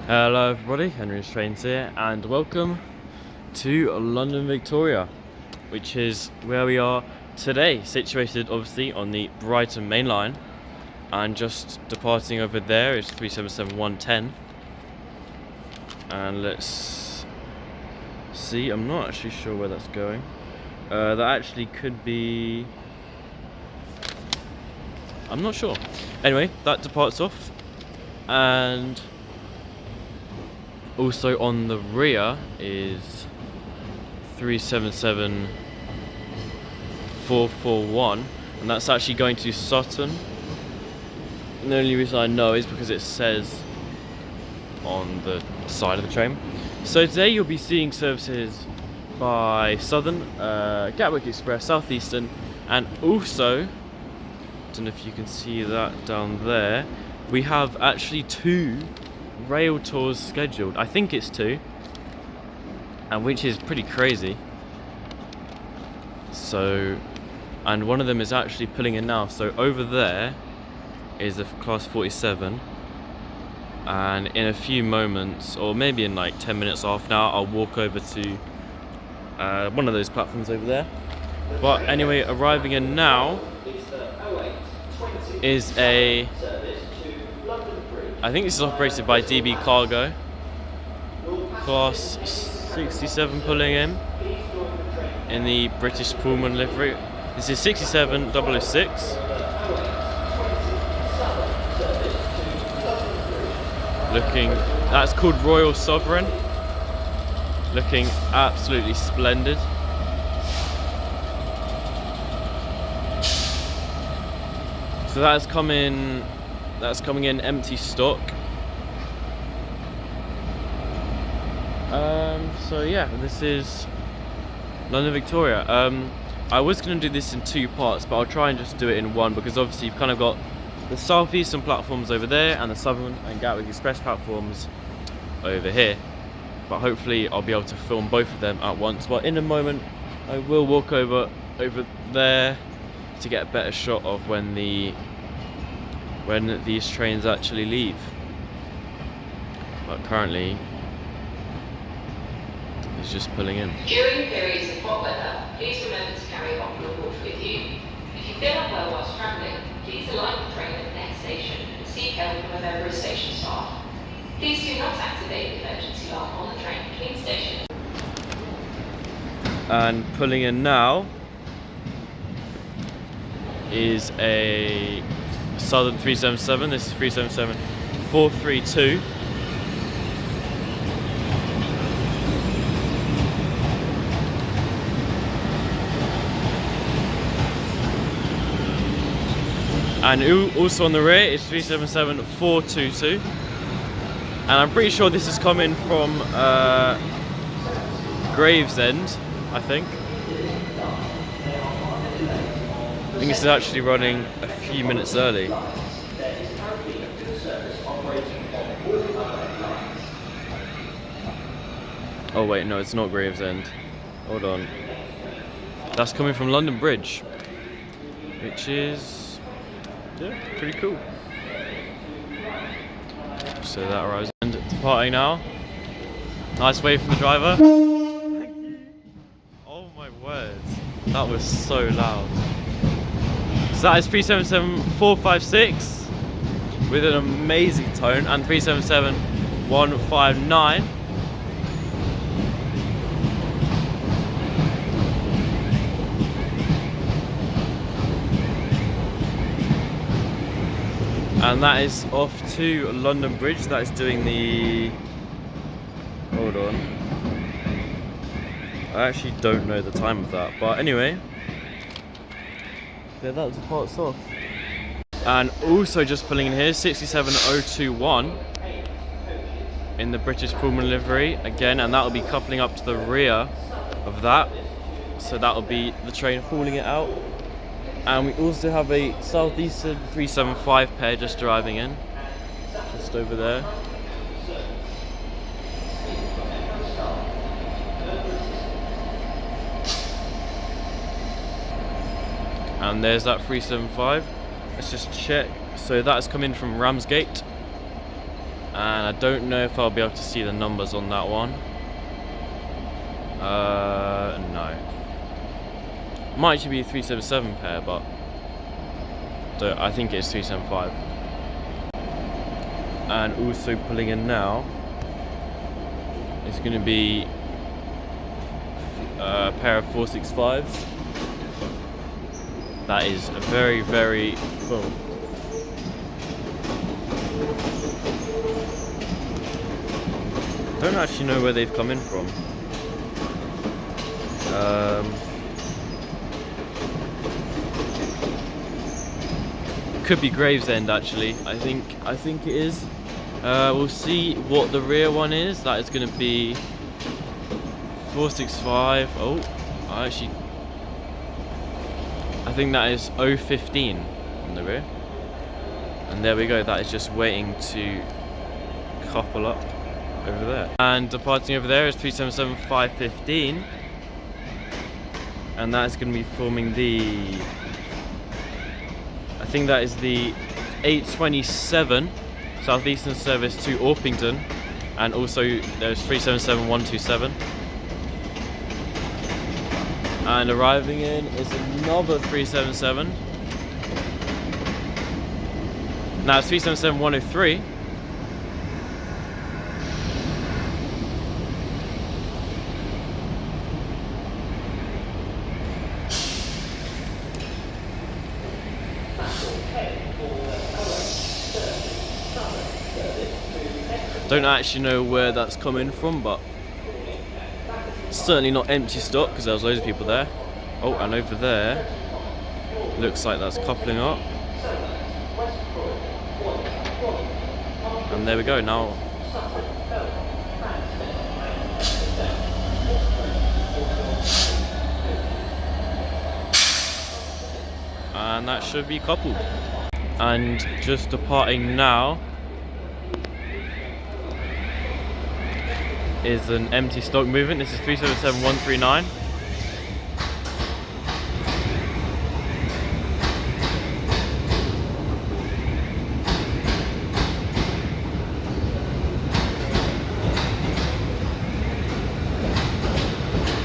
Hello everybody, Henry's Trains here, and welcome to London Victoria, which is where we are today, situated obviously on the Brighton main line, and just departing over there is 377-110. And let's see, I'm not actually sure where that's going. That actually could be, I'm not sure. Anyway, that departs off, and also on the rear is 377-441, and that's actually going to Sutton. And the only reason I know is because it says on the side of the train. So today you'll be seeing services by Southern, Gatwick Express, Southeastern, and also, I don't know if you can see that down there, we have actually two rail tours scheduled. I think it's two, and which is pretty crazy. So, and one of them is actually pulling in now. So over there is the class 47, and in a few moments, or maybe in like 10 minutes, half an hour, I'll walk over to one of those platforms over there. But anyway, arriving in now is a, I think this is operated by DB Cargo, class 67 pulling in the British Pullman livery. This is 67006. Looking, that's called Royal Sovereign. Looking absolutely splendid. So that's coming in empty stock. So yeah, this is London Victoria. I was going to do this in two parts, but I'll try and just do it in one, because obviously you've kind of got the southeastern platforms over there and the Southern and Gatwick Express platforms over here. But hopefully I'll be able to film both of them at once. But in a moment I will walk over there to get a better shot of when these trains actually leave. But currently he's just pulling in. During periods of hot weather, please remember to carry a bottle of water with you. If you feel unwell whilst travelling, please align the train at the next station and seek help from a member of station staff. Please do not activate the emergency alarm on the train between stations. And pulling in now is a Southern 377. This is 377-432. And also on the rear is 377-422. And I'm pretty sure this is coming from Gravesend, I think. I think this is actually running a few minutes early. Oh wait, no, it's not Gravesend. Hold on. That's coming from London Bridge, which is, yeah, pretty cool. So that arrives and departing now. Nice wave from the driver. Thank you. Oh my word, that was so loud. So that is 377-456 with an amazing tone, and 377-159. And that is off to London Bridge. That is doing the, hold on, I actually don't know the time of that, but anyway, yeah, that departs off. And also just pulling in here, 67021 in the British Pullman livery again, and that will be coupling up to the rear of that, so that will be the train hauling it out. And we also have a Southeastern 375 pair just arriving in, just over there. And there's that 375. Let's just check. So that's come in from Ramsgate. And I don't know if I'll be able to see the numbers on that one. No. Might actually be a 377 pair, but I think it's 375. And also pulling in now, it's going to be a pair of 465s. That is very, very full. Don't actually know where they've come in from. Could be Gravesend actually. I think it is. We'll see what the rear one is. That is going to be 465. Oh, I think that is 015 on the rear. And there we go. That is just waiting to couple up over there. And departing over there is 377 515. And that is going to be forming the, I think that is the 827 southeastern service to Orpington, and also there's 377 127. And arriving in is another 377. Now it's 377 103. Don't actually know where that's coming from, but certainly not empty stock because there was loads of people there. Oh, and over there looks like that's coupling up. And there we go now. And that should be coupled. And just departing now is an empty stock movement. This is 377 139.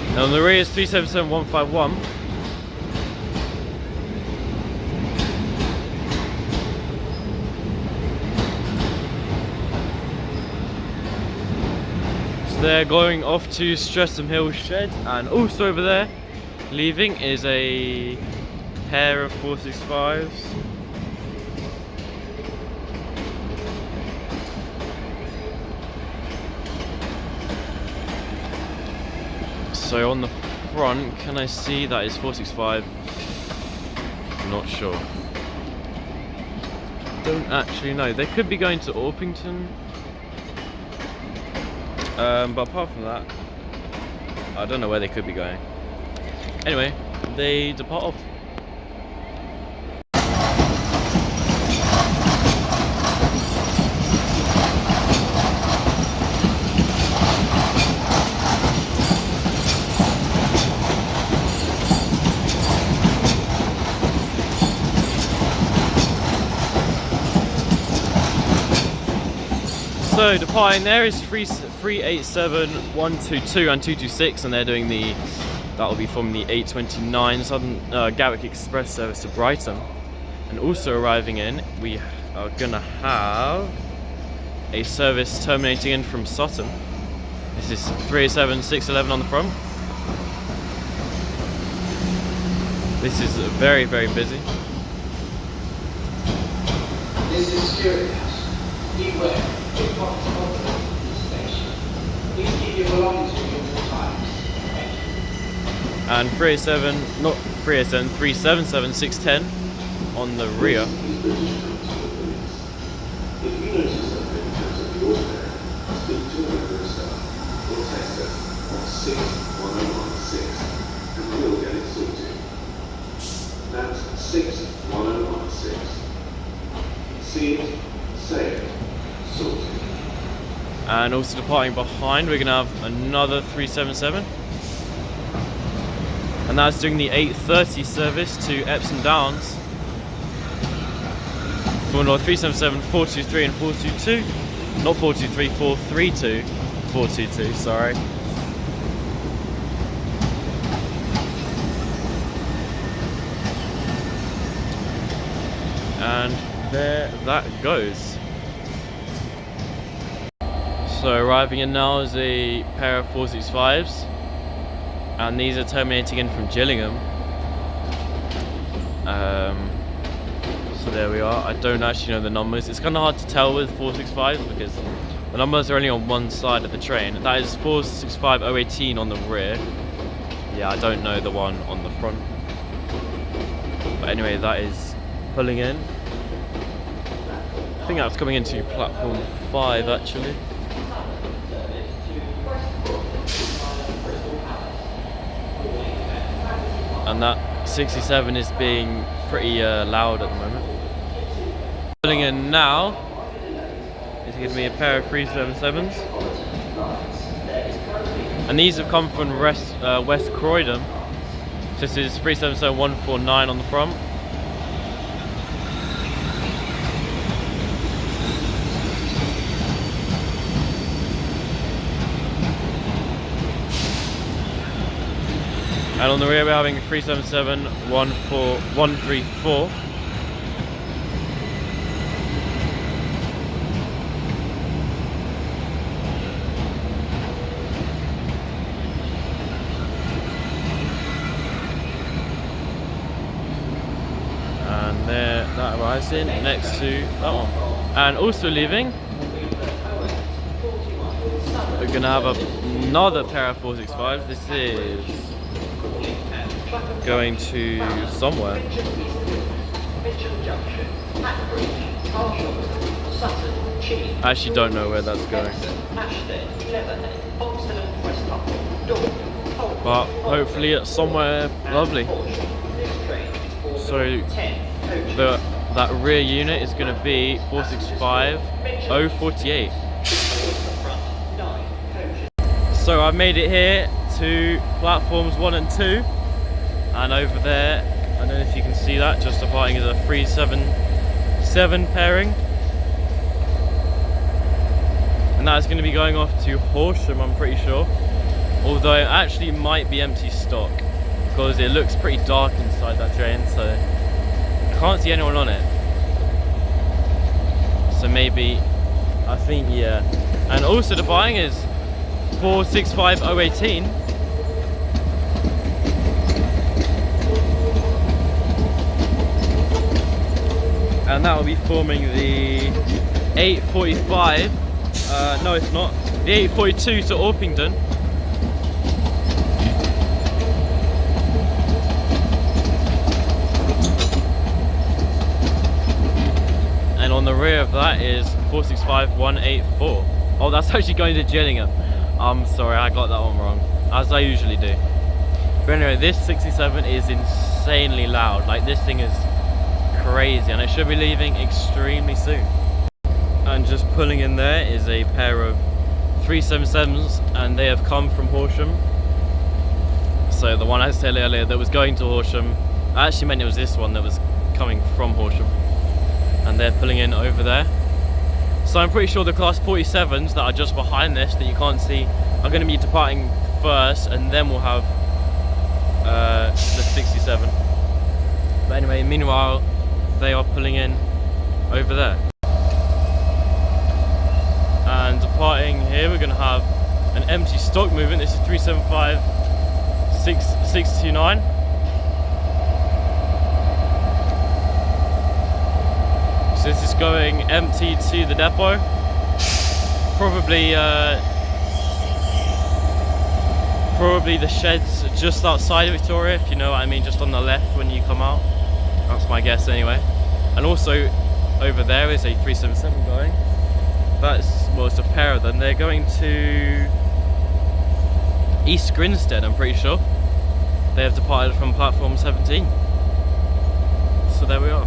And on the rear is 377 151. They're going off to Streatham Hill Shed, and also over there leaving is a pair of 465s. So on the front, can I see that is 465? Not sure. Don't actually know. They could be going to Orpington. But apart from that, I don't know where they could be going. Anyway, they depart off. So departing there is 387 122 and 226, and they're doing the, that will be from the 829 Southern Gatwick Express service to Brighton. And also arriving in, we are gonna have a service terminating in from Sutton. This is 387 611 on the front. This is very, very busy. This is Security House. Beware. Please keep your belongings with you at all times. Thank you. And 387, not 387, 377 610 on the rear. If you notice something in terms of your fare, speak to a member of staff or text us on 61016 and we'll get it sorted. That's 61016. See it, say it, sorted. And also departing behind, we're going to have another 377. And that's doing the 8:30 service to Epsom Downs. For North 377, 423 and 422. not 423, 432, 422, sorry. And there that goes. So arriving in now is a pair of 465s, and these are terminating in from Gillingham. So there we are. I don't actually know the numbers. It's kind of hard to tell with 465 because the numbers are only on one side of the train. That is 465018 on the rear. Yeah, I don't know the one on the front. But anyway, that is pulling in. I think that's coming into platform 5 actually. And that 67 is being pretty loud at the moment. Pulling in now is going to be a pair of 377s. And these have come from West Croydon. So this is 377149 on the front. And on the rear we're having 377-134. And there that arrives in next to that one. And also leaving, we're gonna have another pair of 465s. This is going to somewhere. I actually don't know where that's going, but hopefully it's somewhere lovely. So that rear unit is going to be 465048. So I've made it here to platforms 1 and 2. And over there, I don't know if you can see that, just departing is a 377 pairing. And that's going to be going off to Horsham, I'm pretty sure. Although it actually might be empty stock, because it looks pretty dark inside that train, so I can't see anyone on it. So maybe, I think, yeah. And also departing is 465018. And that will be forming the 845, no it's not, the 842 to Orpington. And on the rear of that is 465184. Oh, that's actually going to Gillingham. I'm sorry, I got that one wrong, as I usually do. But anyway, this 67 is insanely loud. Like, this thing is crazy, and it should be leaving extremely soon. And just pulling in there is a pair of 377s, and they have come from Horsham. So the one I said earlier that was going to Horsham, I actually meant it was this one that was coming from Horsham, and they're pulling in over there. So I'm pretty sure the class 47s that are just behind this that you can't see are going to be departing first, and then we'll have the 67. But anyway, meanwhile they are pulling in over there. And departing here we're going to have an empty stock movement. This is 375629. So this is going empty to the depot. Probably the sheds just outside of Victoria, if you know what I mean, just on the left when you come out. That's my guess anyway. And also over there is a 377 going. That's, well, it's a pair of them. They're going to East Grinstead, I'm pretty sure. They have departed from platform 17. So there we are.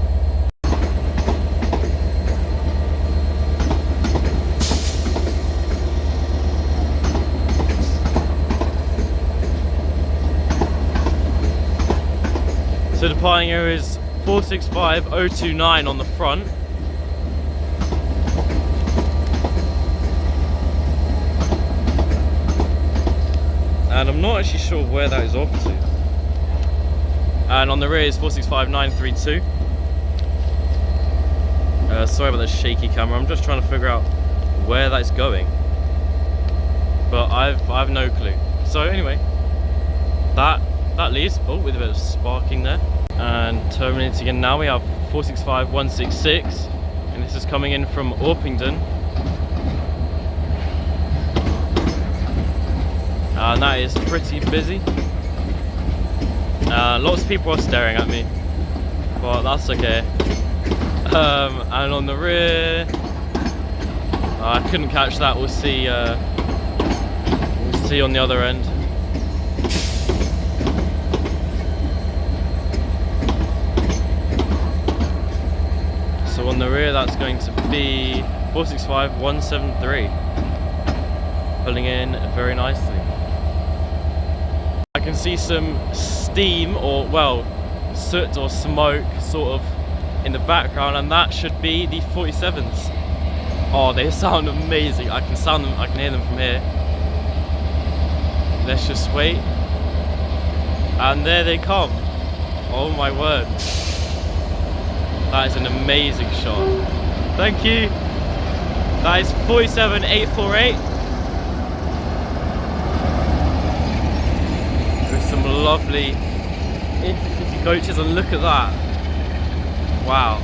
So departing here is 465029 on the front. and I'm not actually sure where that is off to. And on the rear is 465932. Sorry about the shaky camera, I'm just trying to figure out where that's going, but I've no clue. So anyway, that leaves with a bit of sparking there, and terminating again. Now we have 465166, and this is coming in from Orpington, and that is pretty busy. Lots of people are staring at me, but that's okay. And on the rear, I couldn't catch that. We'll see on the other end. So on the rear, that's going to be 465173, pulling in very nicely. I can see some steam, or well, soot or smoke sort of in the background, and that should be the 47s. Oh, they sound amazing. I can hear them from here. Let's just wait. And there they come. Oh my word. That is an amazing shot. Thank you. That is 47848. With some lovely intercity coaches, and look at that. Wow.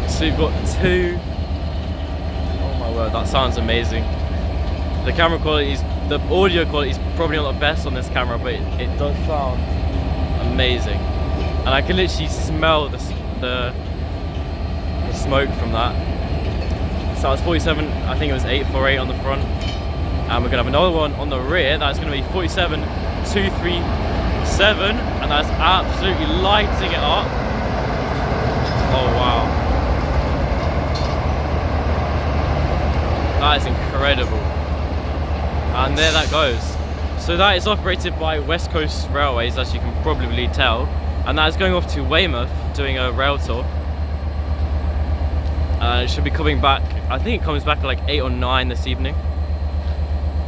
So you've got two. Oh my word, that sounds amazing. The camera quality the audio quality is probably not the best on this camera, but it does sound amazing. And I can literally smell the smoke from that. So it's 47, I think it was 848 on the front. And we're gonna have another one on the rear, that's gonna be 47237, and that's absolutely lighting it up. Oh wow. That is incredible. And there that goes. So that is operated by West Coast Railways, as you can probably tell. And that is going off to Weymouth, doing a rail tour. It should be coming back, I think it comes back at like 8 or 9 this evening.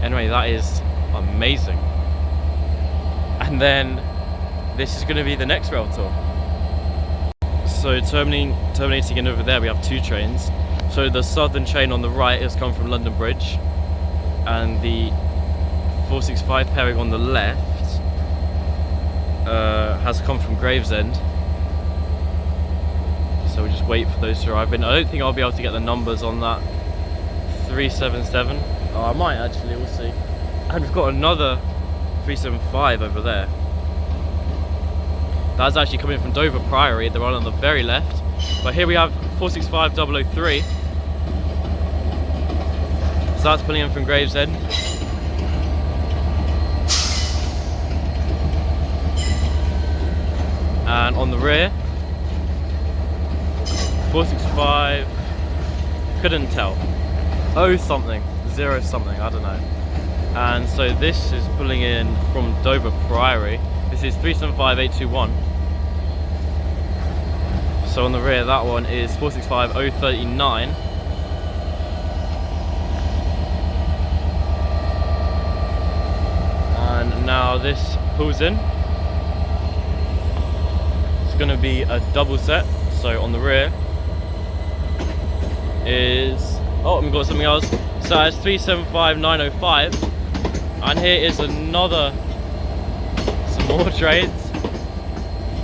Anyway, that is amazing. And then this is going to be the next rail tour. So terminating in over there, we have two trains. So the southern train on the right has come from London Bridge, and the 465 pairing on the left has come from Gravesend. So we just wait for those to arrive. And I don't think I'll be able to get the numbers on that 377. Oh, I might actually, we'll see. And we've got another 375 over there. That's actually coming from Dover Priory, the one on the very left. But here we have 465003. So that's pulling in from Gravesend. And on the rear, 465, couldn't tell. Oh something, 0 something, I don't know. And so this is pulling in from Dover Priory. This is 375821. So on the rear, that one is 465039. And now this pulls in. It's going to be a double set. So on the rear is, oh, we've got something else. So it's 375905. And here is some more trains.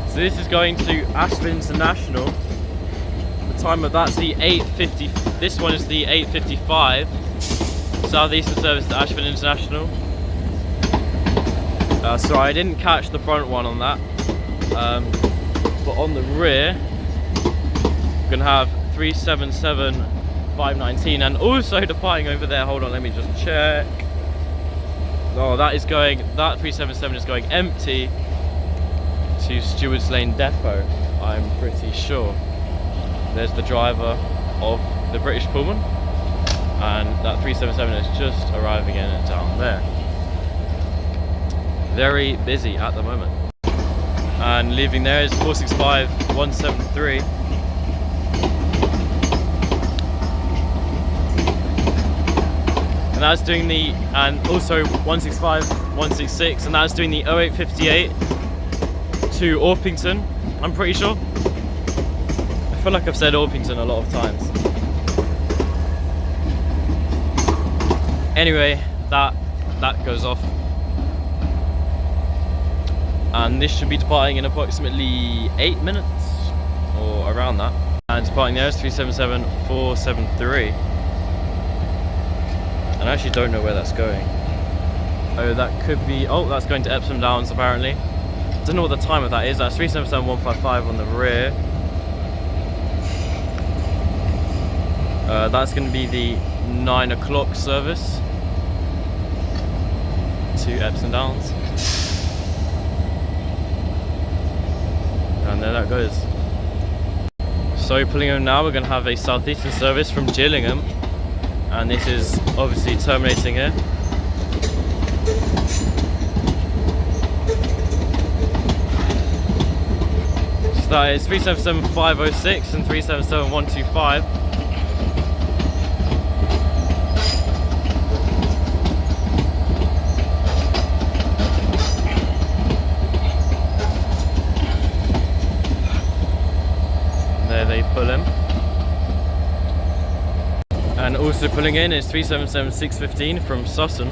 So this is going to Ashford International. The time of that's the 8:50. This one is the 8:55. Southeastern service to Ashford International. Sorry, I didn't catch the front one on that. But on the rear, we're gonna have 377519, and also departing over there. Hold on, let me just check. Oh, that 377 is going empty to Stewards Lane Depot, I'm pretty sure. There's the driver of the British Pullman, and that 377 is just arriving in and down there. Very busy at the moment. And leaving there is 465173. and that's doing the, and also 165, 166, and that's doing the 0858 to Orpington, I'm pretty sure. I feel like I've said Orpington a lot of times. Anyway, that goes off. And this should be departing in approximately 8 minutes, or around that. And departing there is 377-473. And I actually don't know where that's going. Oh, that could be, oh, that's going to Epsom Downs apparently. Don't know what the time of that is. That's 377-155 on the rear. That's going to be the 9 o'clock service to Epsom Downs. And there that goes. So pulling in now, we're going to have a southeastern service from Gillingham, and this is obviously terminating here. So that is 377-506 and 377-125. They pull him. And also pulling in is 377-615 from Sutton.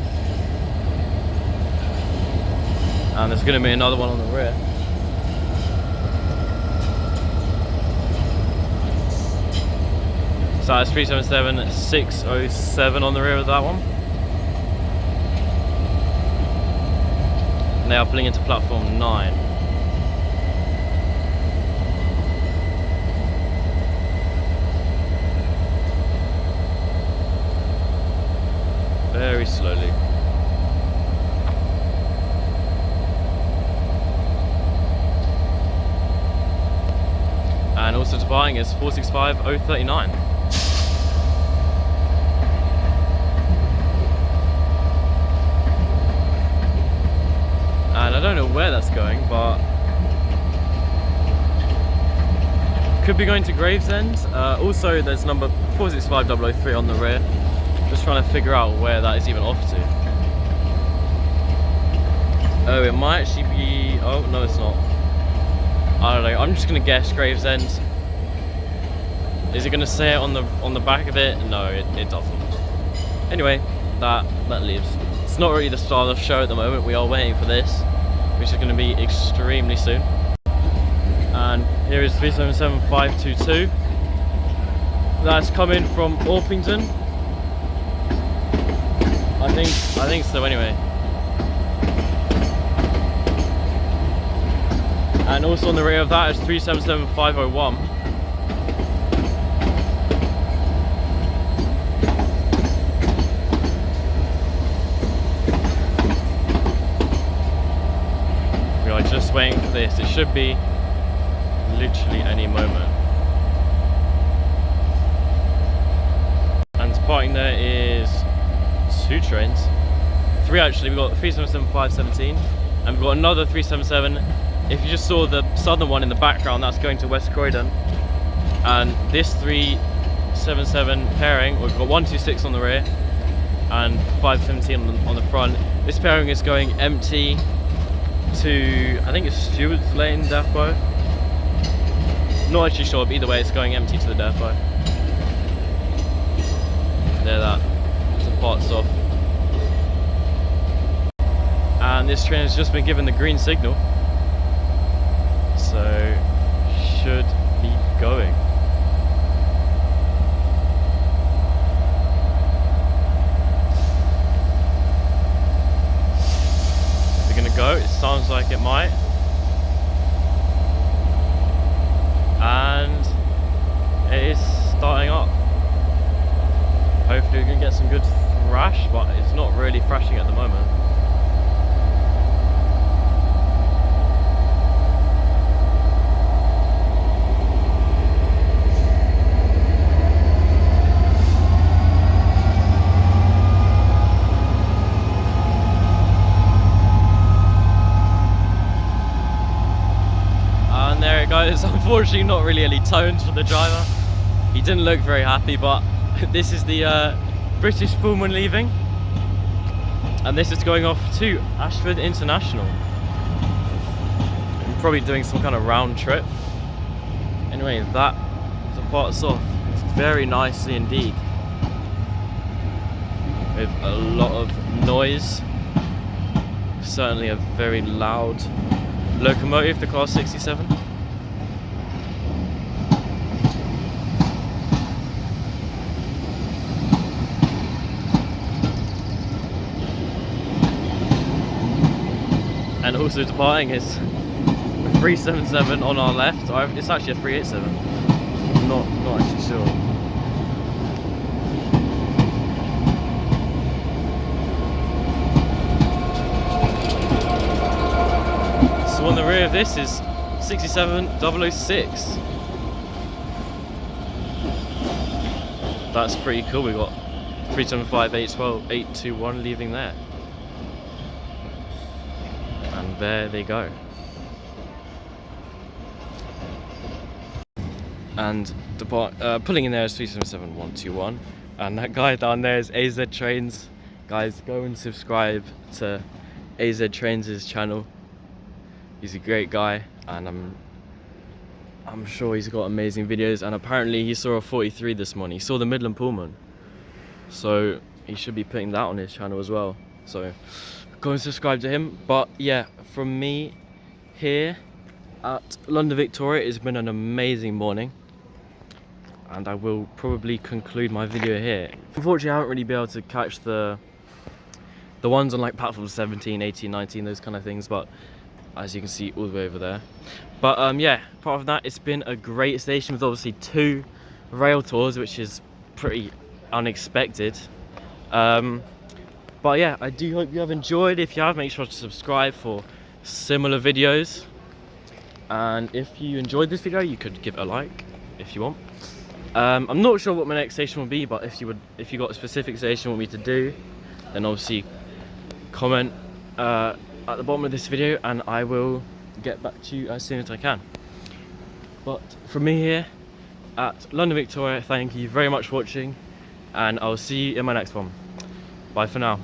And there's going to be another one on the rear. So that's 377-607 on the rear of that one. And they are pulling into platform 9. Very slowly. And also departing is 465-039. And I don't know where that's going, but could be going to Gravesend. Also there's number 465003 on the rear. Just trying to figure out where that is even off to. Oh, it might actually be, oh no it's not. I don't know, I'm just gonna guess Gravesend. Is it gonna say it on the back of it? No, it doesn't. Anyway, that leaves. It's not really the start of the show at the moment. We are waiting for this, which is gonna be extremely soon. And here is 377-522. That's coming from Orpington. I think so anyway. And also on the rear of that is 377-501. We are just waiting for this. It should be literally any moment. And departing there is 2 trains. 3 actually. We've got 377-517 and we've got another 377. If you just saw the southern one in the background, that's going to West Croydon. And this 377 pairing, we've got 126 on the rear and 517 on the front. This pairing is going empty to, I think it's Stewart's Lane depot. Not actually sure, but either way it's going empty to the depot. There that departs off. And this train has just been given the green signal, so should be going. Is it gonna go? It sounds like it might. And it is starting up. Hopefully we're gonna get some good thrash, but it's not really thrashing at the moment. And there it goes. Unfortunately not really any tones from the driver. He didn't look very happy, but this is the British Pullman leaving. and this is going off to Ashford International. I'm probably doing some kind of round trip. Anyway, that departs off very nicely indeed, with a lot of noise. Certainly a very loud locomotive, the Class 67. And also departing is a 377 on our left. It's actually a 387. I'm not actually sure. So on the rear of this is 67006. That's pretty cool. We got 375, 812, 821 leaving there. And there they go. And pulling in there is 377 121. And that guy down there is AZ Trains. Guys, go and subscribe to AZ Trains' channel. He's a great guy, and I'm sure he's got amazing videos. And apparently he saw a 43 this morning. He saw the Midland Pullman, so he should be putting that on his channel as well. So go and subscribe to him. But yeah, from me here at London Victoria, it's been an amazing morning, and I will probably conclude my video here. Unfortunately, I haven't really been able to catch the ones on like platform 17, 18, 19, those kind of things, but as you can see all the way over there. But yeah, apart from that, it's been a great station with obviously 2 rail tours, which is pretty unexpected. But yeah, I do hope you have enjoyed. If you have, make sure to subscribe for similar videos. And if you enjoyed this video, you could give it a like if you want. I'm not sure what my next station will be, but if you got a specific station you want me to do, then obviously comment at the bottom of this video, and I will get back to you as soon as I can. But from me here at London Victoria, thank you very much for watching, and I'll see you in my next one. Bye for now.